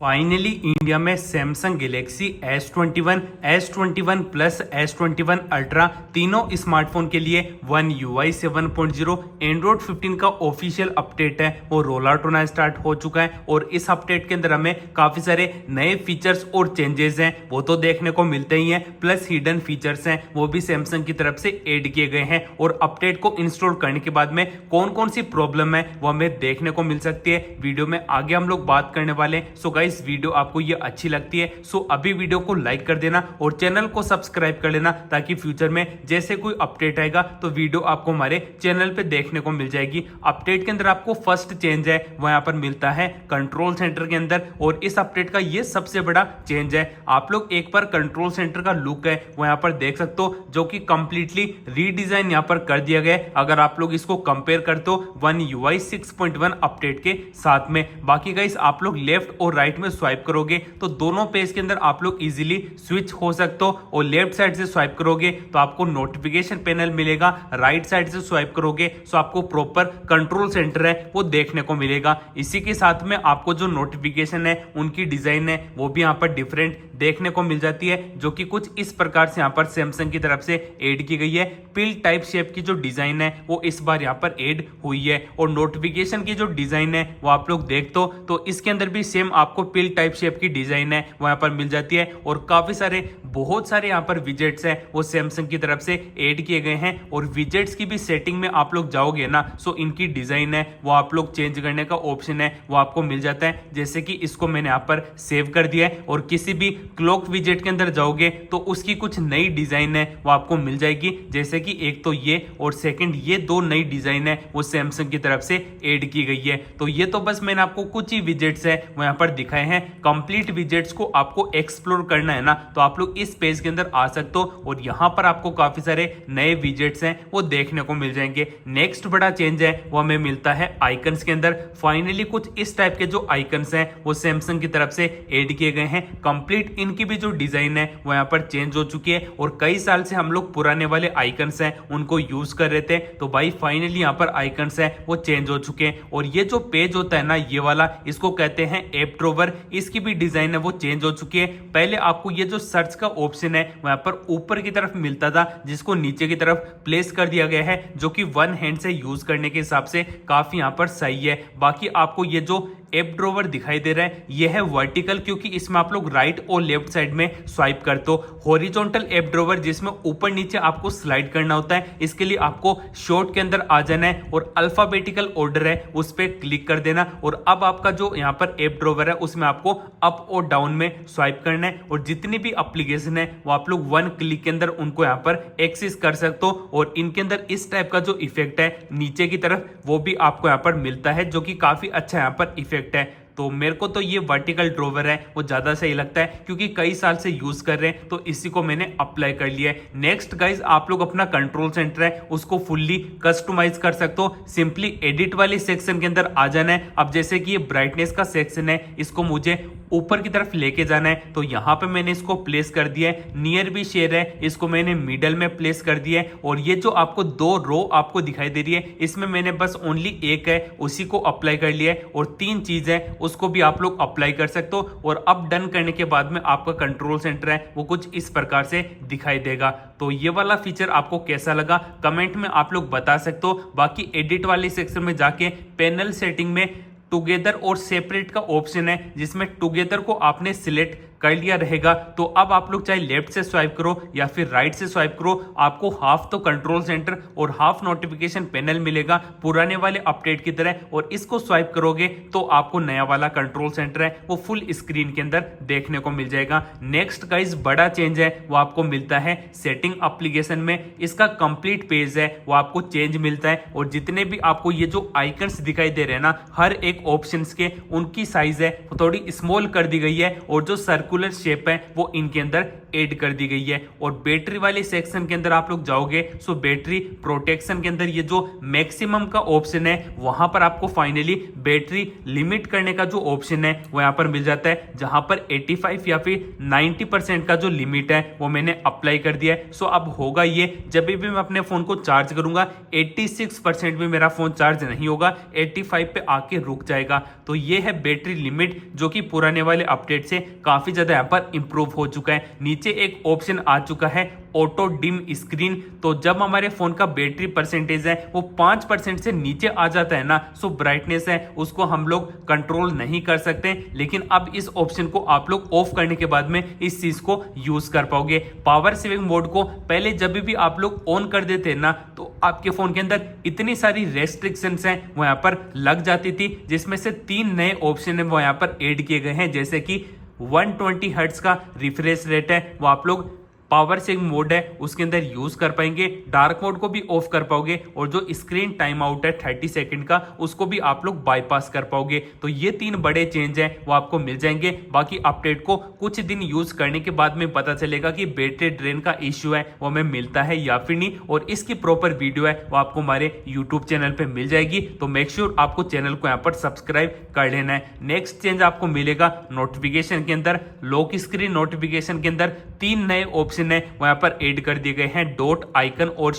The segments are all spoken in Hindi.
फाइनली इंडिया में Samsung Galaxy S21, S21 plus, S21 ultra तीनों स्मार्टफोन के लिए One UI 7.0 एंड्रॉइड 15 का ऑफिशियल अपडेट है वो रोल आउट होना स्टार्ट हो चुका है। और इस अपडेट के अंदर हमें काफी सारे नए फीचर्स और चेंजेस हैं वो तो देखने को मिलते ही हैं, प्लस हिडन फीचर्स हैं वो भी सैमसंग की तरफ से ऐड किए गए हैं। और अपडेट को इंस्टॉल करने के बाद में कौन कौन सी प्रॉब्लम है वो हमें देखने को मिल सकती है, वीडियो में आगे हम लोग बात करने वाले। सो गाइस वीडियो आपको ये अच्छी लगती है सो अभी वीडियो को लाइक कर देना और चैनल को सब्सक्राइब कर लेना ताकि फ्यूचर में जैसे कोई अपडेट आएगा तो वीडियो आपको हमारे चैनल पे देखने को मिल जाएगी। अपडेट के अंदर आपको फर्स्ट चेंज है वो यहाँ पर मिलता है कंट्रोल सेंटर के अंदर, और इस अपडेट का ये सबसे बड़ा चेंज है। आप लोग एक बार कंट्रोल सेंटर का लुक है वो यहाँ पर देख सकते हो जो कि कंप्लीटली रीडिजाइन यहाँ पर कर दिया गया है अगर आप लोग इसको कंपेयर करते हो One UI 6.1 अपडेट के साथ में। बाकी गाइस आप लोग लेफ्ट और राइट में स्वाइप करोगे तो दोनों पेज के अंदर आप लोग इजीली स्विच हो सकते हो, और लेफ्ट साइड से स्वाइप करोगे तो आपको नोटिफिकेशन पैनल मिलेगा, राइट साइड से स्वाइप करोगे तो आपको प्रॉपर कंट्रोल सेंटर है वो देखने को मिलेगा। इसी के साथ में आपको जो नोटिफिकेशन है उनकी डिजाइन है वो भी यहाँ पर डिफरेंट देखने को मिल जाती है, जो कि कुछ इस प्रकार से यहाँ पर सैमसंग की तरफ से ऐड की गई है। पिल टाइप शेप की जो डिजाइन है वो इस बार यहाँ पर ऐड हुई है, और नोटिफिकेशन की जो डिजाइन है वो आप लोग देख तो इसके अंदर भी सेम आपको पिल टाइप शेप की डिजाइन है वो यहाँ पर मिल जाती है। और काफी सारे बहुत सारे यहाँ पर विजेट्स हैं वो सैमसंग की तरफ से ऐड किए गए हैं, और विजेट्स की भी सेटिंग में आप लोग जाओगे ना सो इनकी डिजाइन है वो आप लोग चेंज करने का ऑप्शन है वो आपको मिल जाता है। जैसे कि इसको मैंने यहाँ पर सेव कर दिया है, और किसी भी क्लॉक विजेट के अंदर जाओगे तो उसकी कुछ नई डिजाइन है वो आपको मिल जाएगी। जैसे कि एक तो ये और सेकंड ये दो नई डिजाइन है वो सैमसंग की तरफ से ऐड की गई है। तो ये तो बस मैंने आपको कुछ ही विजेट्स है वो यहाँ पर दिखाए हैं। कंप्लीट विजेट्स को आपको एक्सप्लोर करना है ना तो आप लोग इस पेज के अंदर आ सकते हो, और यहाँ पर आपको काफी सारे नए विजेट्स हैं वो देखने को मिल जाएंगे। नेक्स्ट बड़ा चेंज है वो हमें मिलता है आइकन्स के अंदर। फाइनली कुछ इस टाइप के जो आइकन्स हैं वो सैमसंग की तरफ से ऐड किए गए हैं। कंप्लीट इनकी भी जो डिजाइन है वो यहाँ पर चेंज हो चुकी है, और कई साल से हम लोग पुराने वाले आइकन्स हैं उनको यूज कर रहे थे, तो भाई फाइनली यहाँ पर आइकन्स है वो चेंज हो चुके हैं। और ये जो पेज होता है ना ये वाला, इसको कहते हैं ऐप ड्रॉवर, इसकी भी डिजाइन है वो चेंज हो चुकी है। पहले आपको ये जो सर्च का ऑप्शन है वहां पर ऊपर की तरफ मिलता था जिसको नीचे की तरफ प्लेस कर दिया गया है, जो कि वन हैंड से यूज करने के हिसाब से काफी यहाँ पर सही है। बाकी आपको ये जो ऐप ड्रॉवर दिखाई दे रहा है ये है वर्टिकल, क्योंकि इसमें आप लोग राइट और लेफ्ट साइड में स्वाइप करते हो। हॉरिजॉन्टल ऐप ड्रॉवर जिसमें ऊपर नीचे आपको स्लाइड करना होता है, इसके लिए आपको शॉर्ट के अंदर आ जाना है और अल्फाबेटिकल ऑर्डर है उस पर क्लिक कर देना, और अब आपका जो यहाँ पर ऐप ड्रॉवर है उसमें आपको अप और डाउन में स्वाइप करना है, और जितनी भी एप्लीकेशन है वो आप लोग वन क्लिक के अंदर उनको यहाँ पर एक्सेस कर सकते हो। और इनके अंदर इस टाइप का जो इफेक्ट है नीचे की तरफ वो भी आपको यहाँ पर मिलता है, जो कि काफी अच्छा यहाँ पर इफेक्ट है। तो मेरे को तो ये वर्टिकल ड्रॉवर है वो ज्यादा सही लगता है, क्योंकि कई साल से यूज कर रहे हैं तो इसी को मैंने अप्लाई कर लिया है। नेक्स्ट गाइज आप लोग अपना कंट्रोल सेंटर है उसको फुल्ली कस्टमाइज कर सकते हो। सिंपली एडिट वाले सेक्शन के अंदर आ जाना है। अब जैसे कि ये ब्राइटनेस का सेक्शन है इसको मुझे ऊपर की तरफ लेके जाना है, तो यहाँ पे मैंने इसको प्लेस कर दिया है। नियर भी शेयर है इसको मैंने मिडल में प्लेस कर दिया है, और ये जो आपको दो रो आपको दिखाई दे रही है इसमें मैंने बस ओनली एक है उसी को अप्लाई कर लिया है, और तीन चीज है उसको भी आप लोग अप्लाई कर सकते हो। और अब डन करने के बाद में आपका कंट्रोल सेंटर है वो कुछ इस प्रकार से दिखाई देगा। तो ये वाला फीचर आपको कैसा लगा कमेंट में आप लोग बता सकते हो। बाकी एडिट वाले सेक्शन में जाके पैनल सेटिंग में टुगेदर और सेपरेट का ऑप्शन है, जिसमें टुगेदर को आपने सिलेक्ट कर लिया रहेगा। तो अब आप लोग चाहे लेफ्ट से स्वाइप करो या फिर राइट से स्वाइप करो, आपको हाफ तो कंट्रोल सेंटर और हाफ नोटिफिकेशन पैनल मिलेगा पुराने वाले अपडेट की तरह, और इसको स्वाइप करोगे तो आपको नया वाला कंट्रोल सेंटर है वो फुल स्क्रीन के अंदर देखने को मिल जाएगा। नेक्स्ट गाइस बड़ा चेंज है वो आपको मिलता है सेटिंग एप्लीकेशन में। इसका कंप्लीट पेज है वो आपको चेंज मिलता है, और जितने भी आपको ये जो आइकन्स दिखाई दे रहे हैं ना हर एक ऑप्शंस के उनकी साइज है वो थोड़ी स्मॉल कर दी गई है, और जो सर्कल सर्कुलर शेप है वो इनके अंदर ऐड कर दी गई है। और बैटरी वाले सेक्शन के अंदर आप लोग जाओगे सो बैटरी प्रोटेक्शन के अंदर ये जो मैक्सिमम का ऑप्शन है वहां पर आपको फाइनली बैटरी लिमिट करने का जो ऑप्शन है वो यहां पर मिल जाता है, जहां पर 85 या फिर 90% का जो लिमिट है वो मैंने अप्लाई कर दिया है। सो अब होगा ये, जब भी मैं अपने फोन को चार्ज करूंगा 86% भी मेरा फोन चार्ज नहीं होगा, 85 पे आके रुक जाएगा। तो ये है बैटरी लिमिट जो कि पुराने वाले अपडेट से काफी ज्यादा यहाँ पर इंप्रूव हो चुका है। नीचे एक ऑप्शन आ चुका है ऑटो डिम स्क्रीन। तो जब हमारे फोन का बैटरी परसेंटेज है वो 5% से नीचे आ जाता है ना, सो ब्राइटनेस है उसको हम लोग कंट्रोल नहीं कर सकते, लेकिन अब इस ऑप्शन को आप लोग ऑफ करने के बाद में इस चीज को यूज कर पाओगे। पावर सेविंग मोड को पहले जब भी आप लोग ऑन कर देते हैं ना तो आपके फोन के अंदर इतनी सारी रेस्ट्रिक्शंस हैं वो यहाँ पर लग जाती थी, जिसमें से 3 नए ऑप्शन है वो यहाँ पर ऐड किए गए हैं, जैसे कि 120 हर्ट्ज का रिफ्रेश रेट है वो आप लोग पावर सेविंग मोड है उसके अंदर यूज कर पाएंगे, डार्क मोड को भी ऑफ कर पाओगे, और जो स्क्रीन टाइम आउट है 30 सेकंड का उसको भी आप लोग बाईपास कर पाओगे। तो ये 3 बड़े चेंज हैं वो आपको मिल जाएंगे। बाकी अपडेट को कुछ दिन यूज करने के बाद में पता चलेगा कि बैटरी ड्रेन का इश्यू है वो हमें मिलता है या फिर नहीं, और इसकी प्रॉपर वीडियो है वो आपको हमारे यूट्यूब चैनल पे मिल जाएगी। तो मेक श्योर आपको चैनल को यहाँ पर सब्सक्राइब कर लेना है। नेक्स्ट चेंज आपको मिलेगा नोटिफिकेशन के अंदर, लॉक स्क्रीन नोटिफिकेशन के अंदर 3 नए ऑप्शन है वो यहाँ पर ऐड कर दिए गए हैं, डॉट, आइकन और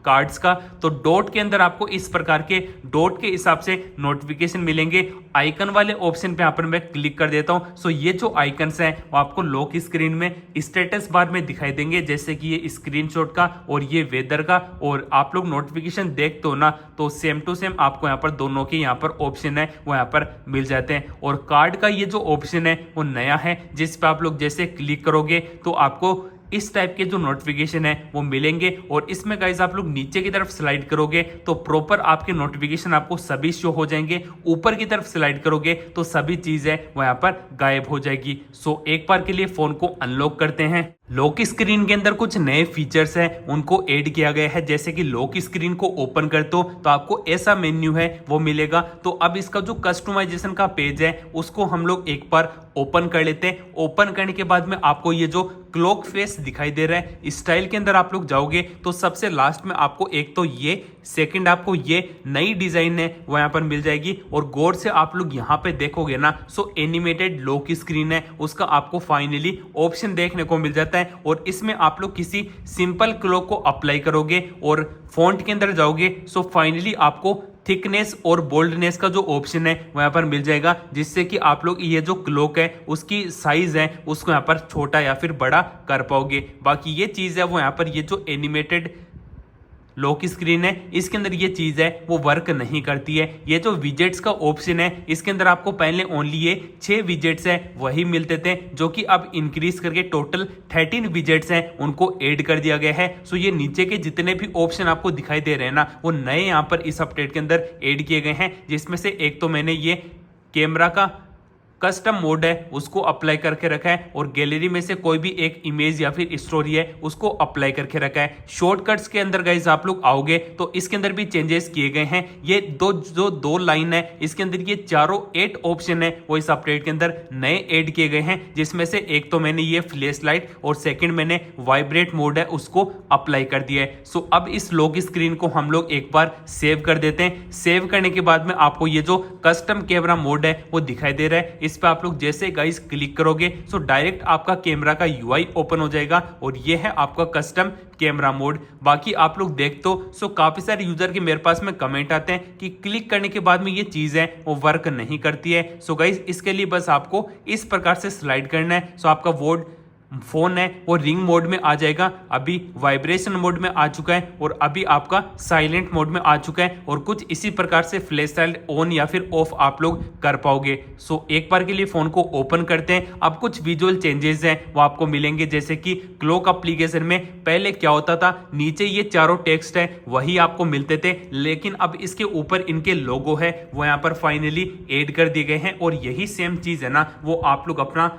कार्ड्स का। तो डॉट के अंदर आपको इस प्रकार के डॉट के हिसाब से नोटिफिकेशन मिलेंगे। आइकन वाले ऑप्शन पे यहाँ पर मैं क्लिक कर देता हूं, सो ये जो आइकन्स हैं वो आपको लॉक स्क्रीन में स्टेटस बार में दिखाई देंगे, जैसे कि ये स्क्रीनशॉट का और ये वेदर का। और आप लोग नोटिफिकेशन देखते हो ना तो सेम टू सेम आपको यहाँ पर दोनों के यहाँ पर ऑप्शन है वो यहाँ पर मिल जाते हैं। और कार्ड का ये जो ऑप्शन है वो नया है, जिस पे आप लोग जैसे क्लिक करोगे तो आपको इस टाइप के जो नोटिफिकेशन है वो मिलेंगे। और इसमें गाइस आप लोग नीचे की तरफ स्लाइड करोगे तो प्रॉपर आपके नोटिफिकेशन आपको सभी शो हो जाएंगे, ऊपर की तरफ स्लाइड करोगे तो सभी चीजें वो यहाँ पर गायब हो जाएगी। सो एक बार के लिए फोन को अनलॉक करते हैं। लॉक स्क्रीन के अंदर कुछ नए फीचर्स हैं उनको ऐड किया गया है, जैसे कि लॉक स्क्रीन को ओपन करते हो तो आपको ऐसा मेन्यू है वो मिलेगा। तो अब इसका जो कस्टमाइजेशन का पेज है उसको हम लोग एक बार ओपन कर लेते हैं। ओपन करने के बाद में आपको ये जो क्लॉक फेस दिखाई दे रहा है, स्टाइल के अंदर आप लोग जाओगे तो सबसे लास्ट में आपको एक तो ये, सेकंड आपको ये नई डिजाइन है वो यहाँ पर मिल जाएगी। और गौर से आप लोग यहाँ पे देखोगे ना सो एनिमेटेड लॉक स्क्रीन है उसका आपको फाइनली ऑप्शन देखने को मिल जाता है। और इसमें आप लोग किसी सिंपल क्लॉक को अप्लाई करोगे और फॉन्ट के अंदर जाओगे सो फाइनली आपको थिकनेस और बोल्डनेस का जो ऑप्शन है वो यहाँ पर मिल जाएगा, जिससे कि आप लोग ये जो क्लॉक है उसकी साइज है उसको यहाँ पर छोटा या फिर बड़ा कर पाओगे। बाकी ये चीज है वो यहाँ पर ये जो एनिमेटेड लॉक स्क्रीन है इसके अंदर ये चीज है वो वर्क नहीं करती है। ये जो विजेट्स का ऑप्शन है इसके अंदर आपको पहले ओनली ये 6 विजेट्स है वही मिलते थे, जो कि अब इंक्रीज करके टोटल 13 विजेट्स हैं उनको ऐड कर दिया गया है। सो ये नीचे के जितने भी ऑप्शन आपको दिखाई दे रहे हैं ना वो नए यहाँ पर इस अपडेट के अंदर ऐड किए गए हैं, जिसमें से एक तो मैंने ये कैमरा का कस्टम मोड है उसको अप्लाई करके रखा है, और गैलरी में से कोई भी एक इमेज या फिर स्टोरी है उसको अप्लाई करके रखा है। शॉर्टकट्स के अंदर गाइस आप लोग आओगे तो इसके अंदर भी चेंजेस किए गए हैं। ये दो लाइन है इसके अंदर ये चारों 8 ऑप्शन है वो इस अपडेट के अंदर नए ऐड किए गए हैं, जिसमें से एक तो मैंने ये फ्लैश लाइट और सेकंड मैंने वाइब्रेट मोड है उसको अप्लाई कर दिया है। सो अब इस लॉक स्क्रीन को हम लोग एक बार सेव कर देते हैं। सेव करने के बाद में आपको ये जो कस्टम कैमरा मोड है वो दिखाई दे रहा है, इस पे आप लोग जैसे गाइस क्लिक करोगे सो डायरेक्ट आपका कैमरा का यूआई ओपन हो जाएगा, और ये है आपका कस्टम कैमरा मोड। बाकी आप लोग देखते हो सो काफी सारे यूजर के मेरे पास में कमेंट आते हैं कि क्लिक करने के बाद में ये चीज है वो वर्क नहीं करती है। सो गाइस इसके लिए बस आपको इस प्रकार से स्लाइड करना है। सो आपका फोन है वो रिंग मोड में आ जाएगा, अभी वाइब्रेशन मोड में आ चुका है, और अभी आपका साइलेंट मोड में आ चुका है, और कुछ इसी प्रकार से फ्लैश लाइट ऑन या फिर ऑफ आप लोग कर पाओगे। सो एक बार के लिए फोन को ओपन करते हैं। अब कुछ विजुअल चेंजेस हैं वो आपको मिलेंगे, जैसे कि क्लॉक एप्लीकेशन में पहले क्या होता था, नीचे ये चारों टेक्स्ट है वही आपको मिलते थे, लेकिन अब इसके ऊपर इनके लोगो है वो यहाँ पर फाइनली ऐड कर दिए गए हैं। और यही सेम चीज है ना वो आप लोग अपना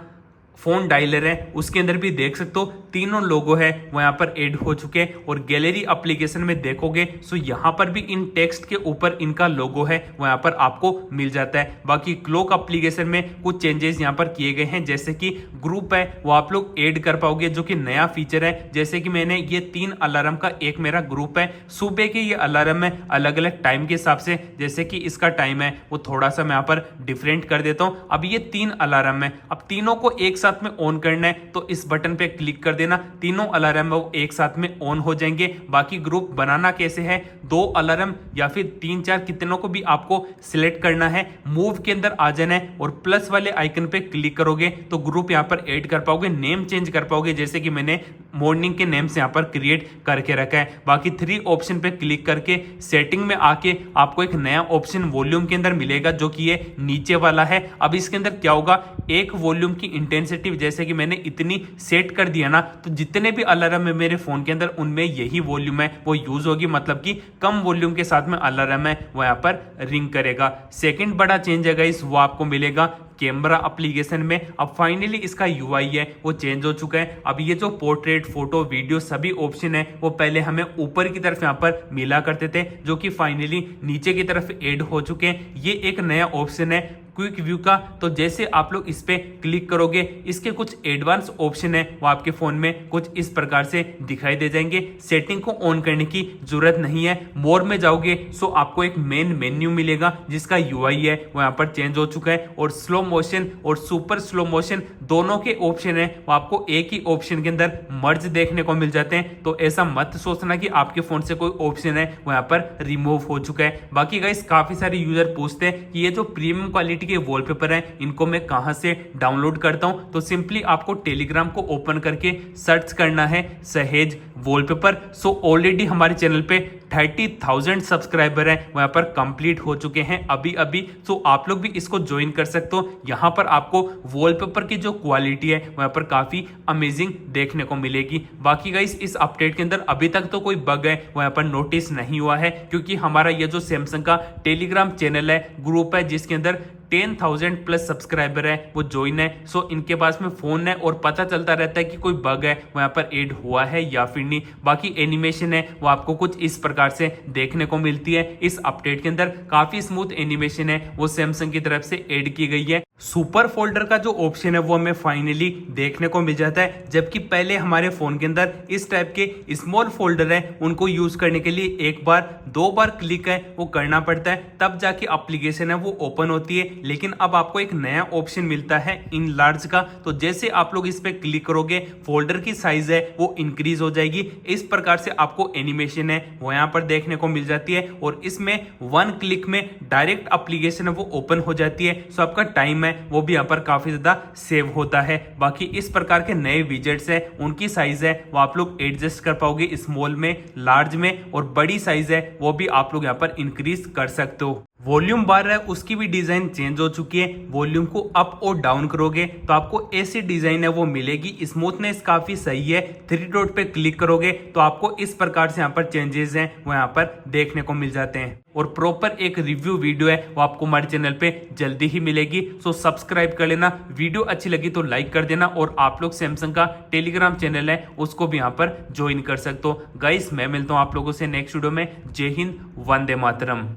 फोन डायलर है उसके अंदर भी देख सकते हो तीनों लोगो है वो यहाँ पर ऐड हो चुके हैं। और गैलरी एप्लीकेशन में देखोगे सो यहाँ पर भी इन टेक्स्ट के ऊपर इनका लोगो है वो यहाँ पर आपको मिल जाता है। बाकी क्लॉक एप्लीकेशन में कुछ चेंजेस यहाँ पर किए गए हैं, जैसे कि ग्रुप है वो आप लोग ऐड कर पाओगे जो कि नया फीचर है। जैसे कि मैंने ये 3 अलार्म का एक मेरा ग्रुप है, सुबह के ये अलार्म है अलग अलग टाइम के हिसाब से, जैसे कि इसका टाइम है वो थोड़ा सा मैं यहाँ पर डिफरेंट कर देता हूँ। अब ये 3 अलार्म है, अब तीनों को एक साथ में ऑन करना है तो इस बटन पे क्लिक कर देना, तीनों अलार्म वो एक साथ में ऑन हो जाएंगे। बाकी ग्रुप बनाना कैसे है, 2 अलार्म या फिर 3-4 कितनों को भी आपको सिलेक्ट करना है, मूव के अंदर आ जाना है और प्लस वाले आइकन पे क्लिक करोगे तो ग्रुप यहाँ पर ऐड कर पाओगे, नेम चेंज कर पाओगे, जैसे कि मैंने मॉर्निंग के नेम से यहाँ पर क्रिएट करके रखा है। बाकी 3 ऑप्शन पे क्लिक करके सेटिंग में आके आपको एक नया ऑप्शन वॉल्यूम के अंदर मिलेगा जो कि ये नीचे वाला है। अब इसके अंदर क्या होगा, एक वॉल्यूम की इंटेंसिटी जैसे कि मैंने इतनी सेट कर दिया ना तो जितने भी अलार्म है मेरे फोन के अंदर उनमें यही वॉल्यूम है वो यूज होगी, मतलब कि कम वॉल्यूम के साथ में अलार्म है वो यहाँ पर रिंग करेगा। सेकंड बड़ा चेंज है गाइस वो आपको मिलेगा कैमरा एप्लीकेशन में। अब फाइनली इसका यूआई है वो चेंज हो चुका है। अब ये जो पोर्ट्रेट, फोटो, वीडियो सभी ऑप्शन है वो पहले हमें ऊपर की तरफ यहाँ पर मिला करते थे जो कि फाइनली नीचे की तरफ ऐड हो चुके हैं। ये एक नया ऑप्शन है क्विक व्यू का, तो जैसे आप लोग इस पे क्लिक करोगे इसके कुछ एडवांस ऑप्शन है वो आपके फोन में कुछ इस प्रकार से दिखाई दे जाएंगे। सेटिंग को ऑन करने की जरूरत नहीं है, मोर में जाओगे सो आपको एक मेन मेन्यू मिलेगा जिसका यूआई है वो यहाँ पर चेंज हो चुका है। और स्लो मोशन और सुपर स्लो मोशन दोनों के ऑप्शन है वो आपको एक ही ऑप्शन के अंदर मर्ज देखने को मिल जाते हैं, तो ऐसा मत सोचना कि आपके फोन से कोई ऑप्शन है वो यहाँ पर रिमूव हो चुका है। बाकी गाइस काफी सारे यूजर पूछते हैं कि ये जो प्रीमियम क्वालिटी के वॉलपेपर हैं इनको मैं कहां से डाउनलोड करता हूं, तो सिंपली आपको टेलीग्राम को ओपन करके सर्च करना है सहेज वॉलपेपर। सो ऑलरेडी हमारे चैनल पे 30,000 सब्सक्राइबर हैं वो यहाँ पर कंप्लीट हो चुके हैं अभी अभी, तो आप लोग भी इसको ज्वाइन कर सकते हो। यहाँ पर आपको वॉलपेपर की जो क्वालिटी है वहाँ पर काफी अमेजिंग देखने को मिलेगी। बाकी गाइस इस अपडेट के अंदर अभी तक तो कोई बग है वो यहाँ पर नोटिस नहीं हुआ है, क्योंकि हमारा ये जो सैमसंग का टेलीग्राम चैनल है, ग्रुप है जिसके अंदर 10,000 प्लस सब्सक्राइबर है वो ज्वाइन है। सो इनके पास में फोन है और पता चलता रहता है कि कोई बग है वो यहाँ पर ऐड हुआ है या फिर नहीं। बाकी एनिमेशन है वो आपको कुछ इस प्रकार से देखने को मिलती है। इस अपडेट के अंदर काफी स्मूथ एनिमेशन है वो सैमसंग की तरफ से ऐड की गई है। सुपर फोल्डर का जो ऑप्शन है वो हमें फाइनली देखने को मिल जाता है, जबकि पहले हमारे फोन के अंदर इस टाइप के स्मॉल फोल्डर है उनको यूज करने के लिए 1 बार 2 बार क्लिक है वो करना पड़ता है तब जाके एप्लीकेशन है वो ओपन होती है। लेकिन अब आपको एक नया ऑप्शन मिलता है इन लार्ज का, तो जैसे आप लोग इस पे क्लिक करोगे फोल्डर की साइज है वो इंक्रीज हो जाएगी। इस प्रकार से आपको एनिमेशन है वो यहाँ पर देखने को मिल जाती है और इसमें 1 क्लिक में डायरेक्ट एप्लीकेशन है वो ओपन हो जाती है। सो आपका टाइम है वो भी यहाँ पर काफी ज्यादा सेव होता है। बाकी इस प्रकार के नए विजेट्स है उनकी साइज है वो आप लोग एडजस्ट कर पाओगे स्मॉल में, लार्ज में, और बड़ी साइज है वो भी आप लोग यहाँ पर इंक्रीज कर सकते हो। वॉल्यूम बार है उसकी भी डिजाइन चेंज हो चुकी है, वॉल्यूम को अप और डाउन करोगे तो आपको ऐसी डिजाइन है वो मिलेगी। स्मूथनेस काफी सही है, 3 डॉट पे क्लिक करोगे तो आपको इस प्रकार से यहाँ पर चेंजेस हैं वो यहाँ पर देखने को मिल जाते हैं। और प्रॉपर एक रिव्यू वीडियो है वो आपको हमारे चैनल पे जल्दी ही मिलेगी। सो सब्सक्राइब कर लेना, वीडियो अच्छी लगी तो लाइक कर देना, और आप लोग सैमसंग का टेलीग्राम चैनल है उसको भी यहाँ पर ज्वाइन कर सकते हो। गाइस मैं मिलता हूँ आप लोगों से नेक्स्ट वीडियो में। जय हिंद, वंदे मातरम।